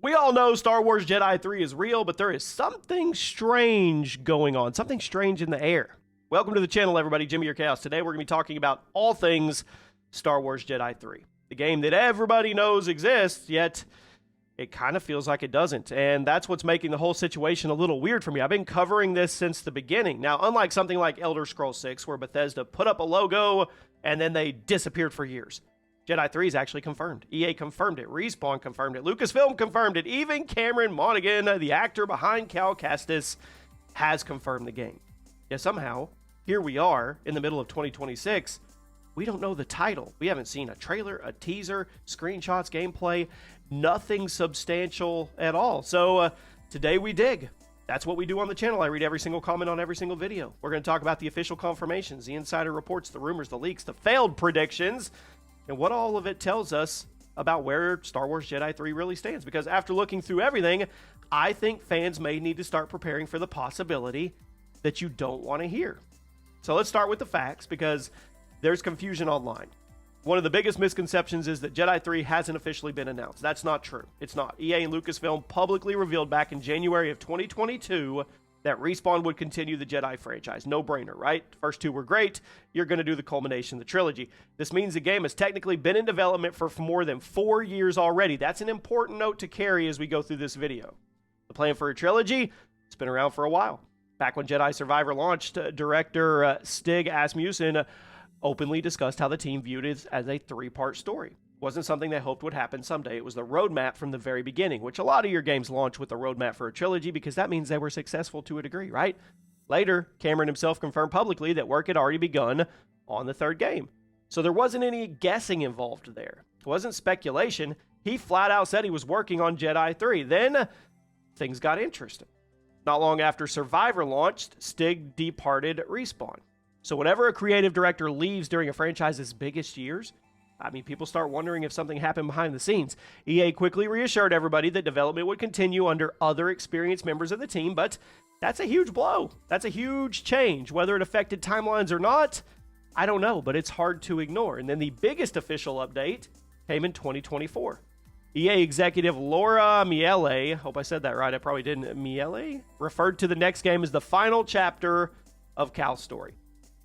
We all know Star Wars Jedi 3 is real, but there is something strange going on, something strange in the air. Welcome to the channel, everybody. Jimmy, your Chaos. Today, we're going to be talking about all things Star Wars Jedi 3, the game that everybody knows exists, yet it kind of feels like it doesn't. And that's what's making the whole situation a little weird for me. I've been covering this since the beginning. Now, unlike something like Elder Scrolls 6, where Bethesda put up a logo and then they disappeared for years, Jedi 3 is actually confirmed. EA confirmed it. Respawn confirmed it. Lucasfilm confirmed it. Even Cameron Monaghan, the actor behind Cal Kestis, has confirmed the game. Yet somehow, here we are in the middle of 2026. We don't know the title. We haven't seen a trailer, a teaser, screenshots, gameplay, nothing substantial at all. So today we dig. That's what we do on the channel. I read every single comment on every single video. We're going to talk about the official confirmations, the insider reports, the rumors, the leaks, the failed predictions, and what all of it tells us about where Star Wars Jedi 3 really stands. Because after looking through everything, I think fans may need to start preparing for the possibility that you don't want to hear. So let's start with the facts, because there's confusion online. One of the biggest misconceptions is that Jedi 3 hasn't officially been announced. That's not true. It's not. EA and Lucasfilm publicly revealed back in January of 2022 that Respawn would continue the Jedi franchise. No-brainer, right? First two were great. You're going to do the culmination of the trilogy. This means the game has technically been in development for more than 4 years already. That's an important note to carry as we go through this video. The plan for a trilogy, it's been around for a while. Back when Jedi Survivor launched, director Stig Asmussen openly discussed how the team viewed it as a 3-part story. Wasn't something they hoped would happen someday. It was the roadmap from the very beginning, which a lot of your games launch with a roadmap for a trilogy because that means they were successful to a degree, right? Later, Cameron himself confirmed publicly that work had already begun on the third game. So there wasn't any guessing involved there. It wasn't speculation. He flat out said he was working on Jedi 3. Then things got interesting. Not long after Survivor launched, Stig departed Respawn. So whenever a creative director leaves during a franchise's biggest years, I mean, people start wondering if something happened behind the scenes. EA quickly reassured everybody that development would continue under other experienced members of the team, but that's a huge blow. That's a huge change. Whether it affected timelines or not, I don't know, but it's hard to ignore. And then the biggest official update came in 2024. EA executive Laura Miele, hope I said that right, I probably didn't, Miele, referred to the next game as the final chapter of Cal's story.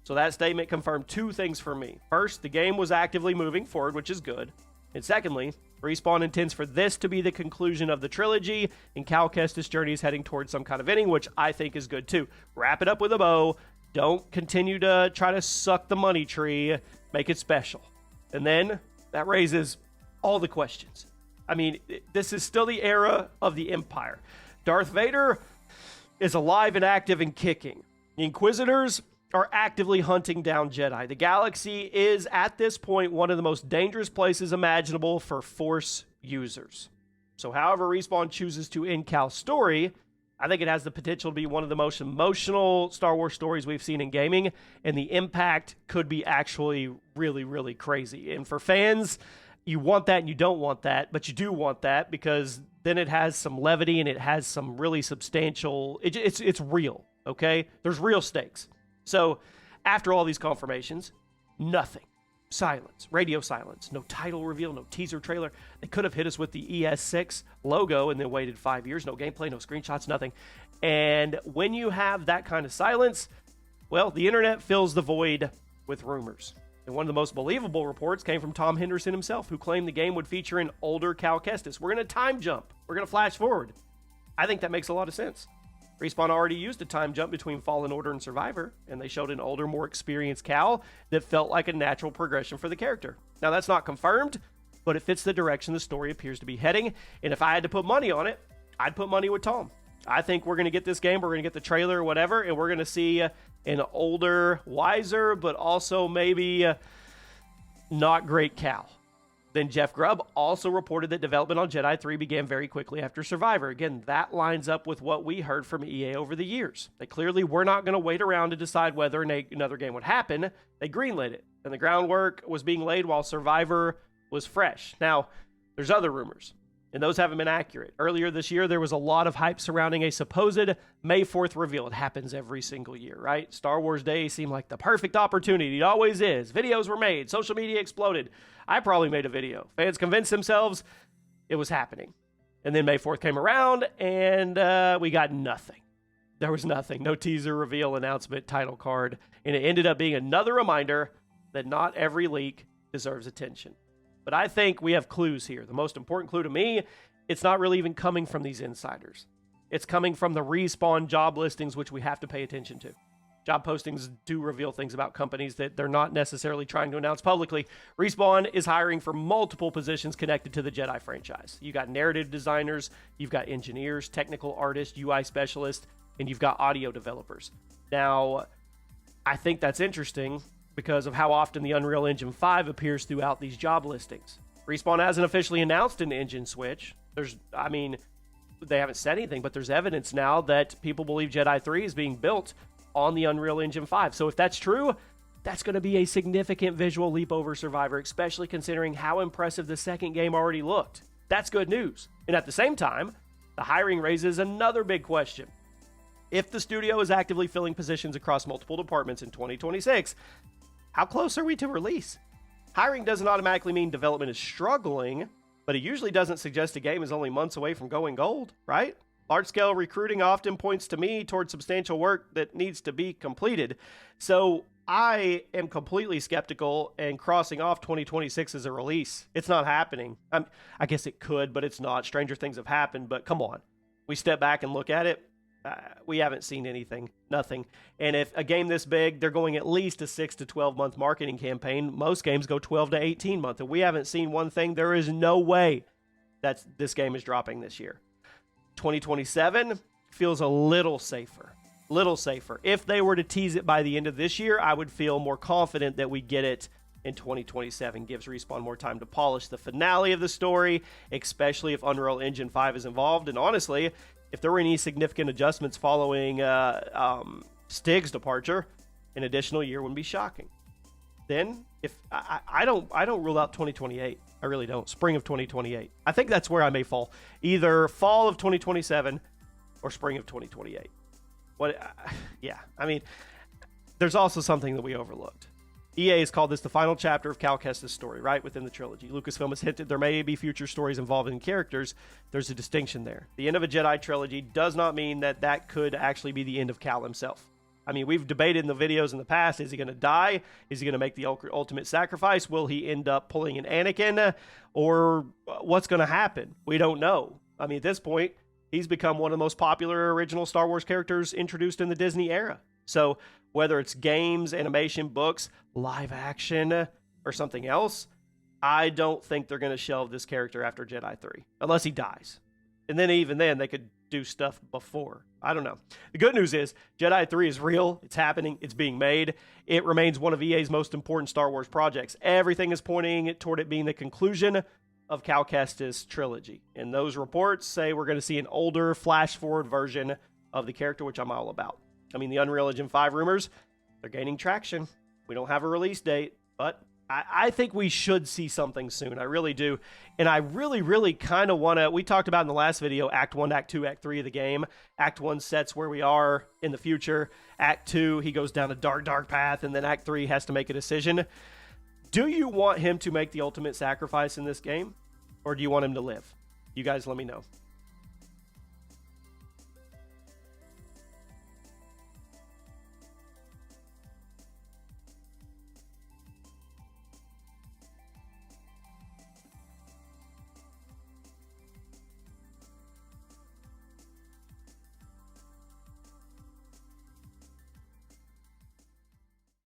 So that statement confirmed two things for me. First, the game was actively moving forward, which is good. And secondly, Respawn intends for this to be the conclusion of the trilogy, and Cal Kestis' journey is heading towards some kind of ending, which I think is good too. Wrap it up with a bow. Don't continue to try to suck the money tree. Make it special. And then that raises all the questions. I mean, this is still the era of the Empire. Darth Vader is alive and active and kicking. The Inquisitors are actively hunting down Jedi. The galaxy is, at this point, one of the most dangerous places imaginable for Force users. So however Respawn chooses to end Cal's story, I think it has the potential to be one of the most emotional Star Wars stories we've seen in gaming, and the impact could be actually really, really crazy. And for fans, you want that and you don't want that, but you do want that because then it has some levity and it has some really substantial, it's real, okay? There's real stakes. So, after all these confirmations, nothing. Silence. Radio silence. No title reveal, no teaser trailer. They could have hit us with the ES6 logo and then waited 5 years. No gameplay, no screenshots, nothing. And when you have that kind of silence, well, the internet fills the void with rumors. And one of the most believable reports came from Tom Henderson himself, who claimed the game would feature an older Cal Kestis. We're going to time jump. We're going to flash forward. I think that makes a lot of sense. Respawn already used a time jump between Fallen Order and Survivor, and they showed an older, more experienced Cal that felt like a natural progression for the character. Now, that's not confirmed, but it fits the direction the story appears to be heading, and if I had to put money on it, I'd put money with Tom. I think we're going to get this game, we're going to get the trailer or whatever, and we're going to see an older, wiser, but also maybe not great Cal. Then Jeff Grubb also reported that development on Jedi 3 began very quickly after Survivor. Again, that lines up with what we heard from EA over the years. They clearly were not going to wait around to decide whether another game would happen. They greenlit it, and the groundwork was being laid while Survivor was fresh. Now, there's other rumors, and those haven't been accurate. Earlier this year, there was a lot of hype surrounding a supposed May 4th reveal. It happens every single year, right? Star Wars Day seemed like the perfect opportunity. It always is. Videos were made. Social media exploded. I probably made a video. Fans convinced themselves it was happening. And then May 4th came around, and we got nothing. There was nothing. No teaser, reveal, announcement, title card. And it ended up being another reminder that not every leak deserves attention. But I think we have clues here. The most important clue to me, it's not really even coming from these insiders. It's coming from the Respawn job listings, which we have to pay attention to. Job postings do reveal things about companies that they're not necessarily trying to announce publicly. Respawn is hiring for multiple positions connected to the Jedi franchise. You got narrative designers, you've got engineers, technical artists, UI specialists, and you've got audio developers. Now, I think that's interesting because of how often the Unreal Engine 5 appears throughout these job listings. Respawn hasn't officially announced an engine switch. They haven't said anything, but there's evidence now that people believe Jedi 3 is being built on the Unreal Engine 5. So if that's true, that's going to be a significant visual leap over Survivor, especially considering how impressive the second game already looked. That's good news. And at the same time, the hiring raises another big question. If the studio is actively filling positions across multiple departments in 2026, how close are we to release? Hiring doesn't automatically mean development is struggling, but it usually doesn't suggest a game is only months away from going gold, right? Large-scale recruiting often points to me towards substantial work that needs to be completed. So I am completely skeptical and crossing off 2026 as a release. It's not happening. I guess it could, but it's not. Stranger things have happened, but come on. We step back and look at it. We haven't seen anything, nothing. And if a game this big, they're going at least a 6 to 12 month marketing campaign. Most games go 12 to 18 months. And we haven't seen one thing. There is no way that this game is dropping this year. 2027 feels a little safer. If they were to tease it by the end of this year, I would feel more confident that we get it in 2027. Gives Respawn more time to polish the finale of the story, especially if Unreal Engine 5 is involved. And honestly, if there were any significant adjustments following Stig's departure, an additional year wouldn't be shocking. Then, if I don't rule out 2028. I really don't. Spring of 2028. I think that's where I may fall. Either fall of 2027 or spring of 2028. There's also something that we overlooked. EA has called this the final chapter of Cal Kestis' story, right, within the trilogy. Lucasfilm has hinted there may be future stories involving characters. There's a distinction there. The end of a Jedi trilogy does not mean that could actually be the end of Cal himself. I mean, we've debated in the videos in the past, is he going to die? Is he going to make the ultimate sacrifice? Will he end up pulling an Anakin? Or what's going to happen? We don't know. I mean, at this point, he's become one of the most popular original Star Wars characters introduced in the Disney era. So whether it's games, animation, books, live action, or something else, I don't think they're going to shelve this character after Jedi 3, unless he dies. And then even then, they could do stuff before. I don't know. The good news is Jedi 3 is real. It's happening. It's being made. It remains one of EA's most important Star Wars projects. Everything is pointing toward it being the conclusion of Cal Kestis' trilogy. And those reports say we're going to see an older, flash-forward version of the character, which I'm all about. I mean, the Unreal Engine 5 rumors, they're gaining traction. We don't have a release date, but I think we should see something soon. I really do. And I really, really kind of want to, we talked about in the last video, Act 1, Act 2, Act 3 of the game. Act 1 sets where we are in the future. Act 2, he goes down a dark, dark path, and then Act 3 has to make a decision. Do you want him to make the ultimate sacrifice in this game, or do you want him to live? You guys let me know.